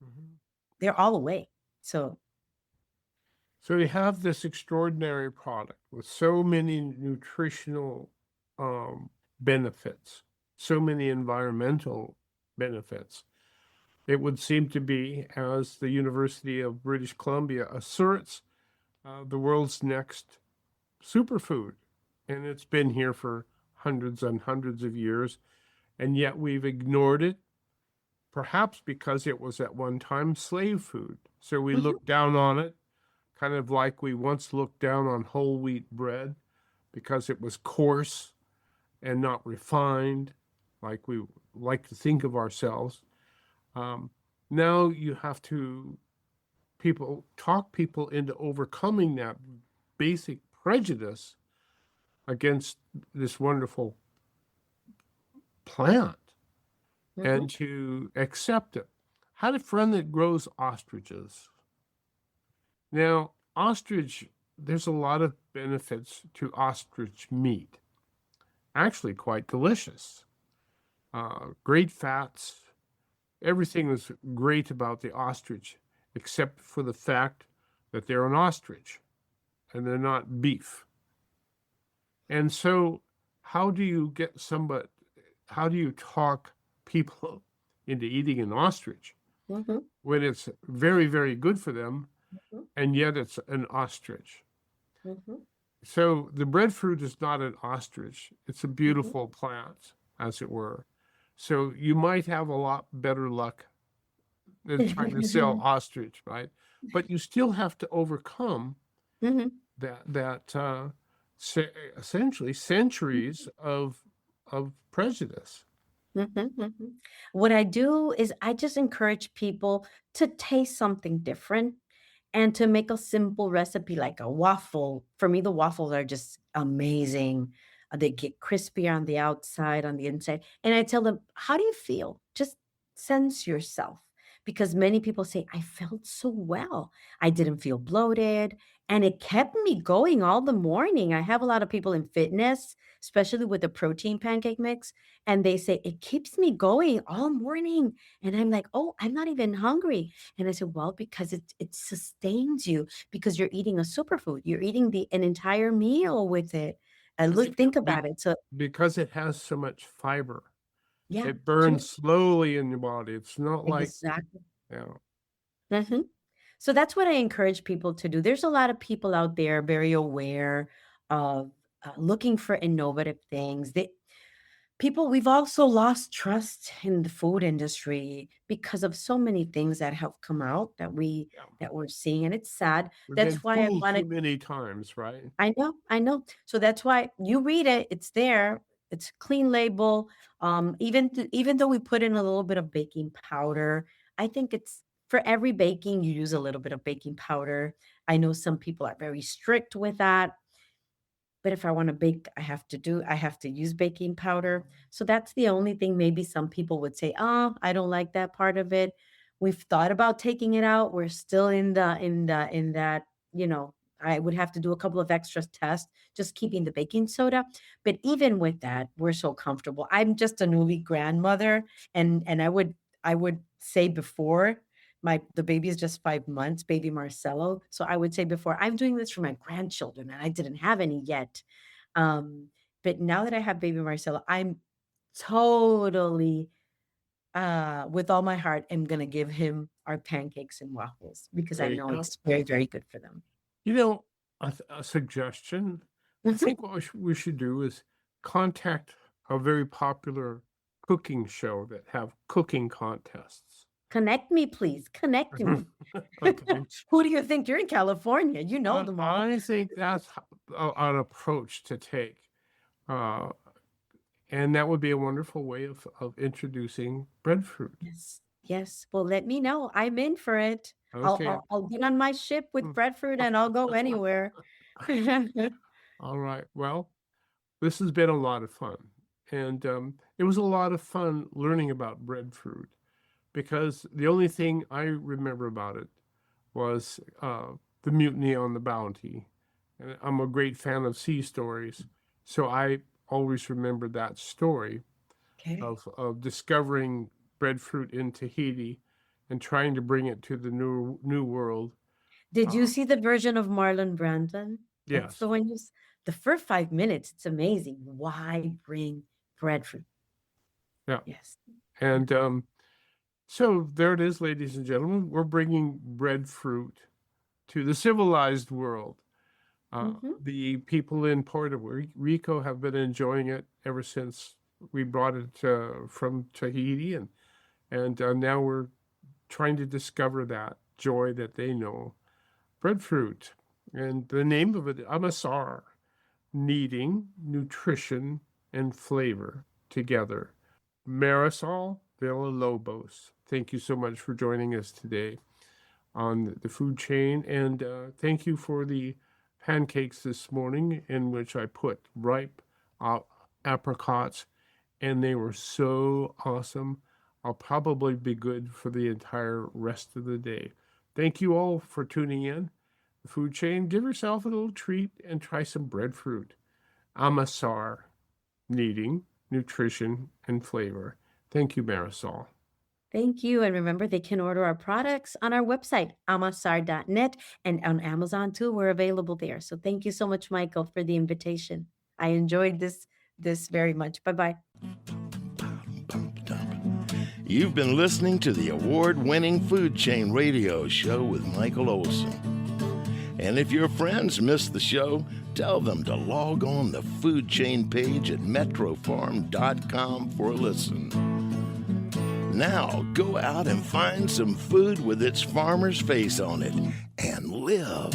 Speaker 1: Mhm.
Speaker 3: They're all away. So
Speaker 1: So you have this extraordinary product with so many nutritional benefits, so many environmental benefits. It would seem to be, as the University of British Columbia asserts, the world's next superfood. And it's been here for hundreds and hundreds of years, and yet we've ignored it, perhaps because it was at one time slave food. So we
Speaker 3: Mhm.
Speaker 1: look down on it, kind of like we once looked down on whole wheat bread because it was coarse and not refined, like we like to think of ourselves. Now you have to talk people into overcoming that basic prejudice against this wonderful plant and
Speaker 3: Mhm.
Speaker 1: to accept it. Had a friend that grows ostriches. Now, there's a lot of benefits to ostrich meat. Actually, quite delicious. Great fats. Everything is great about the ostrich, except for the fact that they're an ostrich and they're not beef. And so, how do you talk people into eating an ostrich
Speaker 3: Mhm.
Speaker 1: when it's very, very good for them,
Speaker 3: Mhm.
Speaker 1: and yet it's an ostrich?
Speaker 3: Mhm.
Speaker 1: So the breadfruit is not an ostrich. It's a
Speaker 3: Mhm.
Speaker 1: beautiful plant, as it were. So you might have a lot better luck than trying to sell ostrich, right? But you still have to overcome
Speaker 3: Mhm.
Speaker 1: essentially centuries of prejudice.
Speaker 3: Mhm. Mhm. What I do is I just encourage people to taste something different. And to make a simple recipe like a waffle, for me, the waffles are just amazing. They get crispy on the outside, on the inside. And I tell them, how do you feel? Just sense yourself. Because many people say, I felt so well. I didn't feel bloated. And it kept me going all the morning. I have a lot of people in fitness, especially with the protein pancake mix. And they say, it keeps me going all morning. And I'm like, oh, I'm not even hungry. And I said, well, because it sustains you because you're eating a superfood. You're eating an entire meal with it. And think about it. So
Speaker 1: Because it has so much fiber.
Speaker 3: yeah,
Speaker 1: It burns slowly in your body. It's not like,
Speaker 3: exactly.
Speaker 1: yeah.
Speaker 3: Mhm. So that's what I encourage people to do. There's a lot of people out there very aware of looking for innovative things. We've also lost trust in the food industry because of so many things that have come out that we're seeing, and it's sad.
Speaker 1: We've been
Speaker 3: That's why I
Speaker 1: fooled too
Speaker 3: wanted.
Speaker 1: many times, right?
Speaker 3: I know, I know. So that's why you read it, it's there. It's a clean label. Even though we put in a little bit of baking powder, I think it's for every baking, you use a little bit of baking powder. I know some people are very strict with that. But if I want to bake, I have to use baking powder. So that's the only thing maybe some people would say, "Oh, I don't like that part of it." We've thought about taking it out. We're still in that, I would have to do a couple of extra tests just keeping the baking soda. But even with that, we're so comfortable. I'm just a newly grandmother, and I would say before the baby is just 5 months, baby Marcelo. So I would say before, I'm doing this for my grandchildren, and I didn't have any yet. Um, but now that I have baby Marcelo, I'm totally, with all my heart, am gonna give him our pancakes and waffles because I
Speaker 1: There you
Speaker 3: know
Speaker 1: go.
Speaker 3: it's very, very good for them.
Speaker 1: A suggestion. I
Speaker 3: Mhm.
Speaker 1: think what we should do is contact a very popular cooking show that have cooking contests.
Speaker 3: Connect me, please. Connect me.
Speaker 1: Okay.
Speaker 3: Who do you think? You're in California. You know them all.
Speaker 1: I think that's an approach to take. Uh, and that would be a wonderful way of introducing breadfruit.
Speaker 3: Yes. Yes. Well, let me know. I'm in for it. I'll
Speaker 1: Okay.
Speaker 3: I'll, I'll get on my ship with breadfruit and I'll go anywhere.
Speaker 1: All right. Well, this has been a lot of fun. And it was a lot of fun learning about breadfruit because the only thing I remember about it was the mutiny on the Bounty. And I'm a great fan of sea stories. So I always remember that story
Speaker 3: Okay.
Speaker 1: of discovering breadfruit in Tahiti and trying to bring it to the new world.
Speaker 3: Did you see the version of Marlon Brandon? That's
Speaker 1: Yes.
Speaker 3: the one the first 5 minutes. It's amazing. Why bring breadfruit?
Speaker 1: Yeah.
Speaker 3: Yes.
Speaker 1: And so there it is, ladies and gentlemen. We're bringing breadfruit to the civilized world. The people in Puerto Rico have been enjoying it ever since we brought it from Tahiti, and now we're trying to discover that joy that they know. Breadfruit, and the name of it, Amasar, kneading, nutrition, and flavor together. Marisol Villalobos, thank you so much for joining us today on the food chain, and thank you for the pancakes this morning in which I put ripe apricots, and they were so awesome. I'll probably be good for the entire rest of the day. Thank you all for tuning in. The food chain, give yourself a little treat and try some breadfruit. Amasar, kneading, nutrition, and flavor. Thank you, Marisol.
Speaker 3: Thank you. And remember, they can order our products on our website, amasar.net, and on Amazon too. We're available there. So thank you so much, Michael, for the invitation. I enjoyed this very much. Bye-bye.
Speaker 8: You've been listening to the award-winning Food Chain Radio Show with Michael Olson. And if your friends missed the show, tell them to log on the Food Chain page at metrofarm.com for a listen. Now, go out and find some food with its farmer's face on it and live.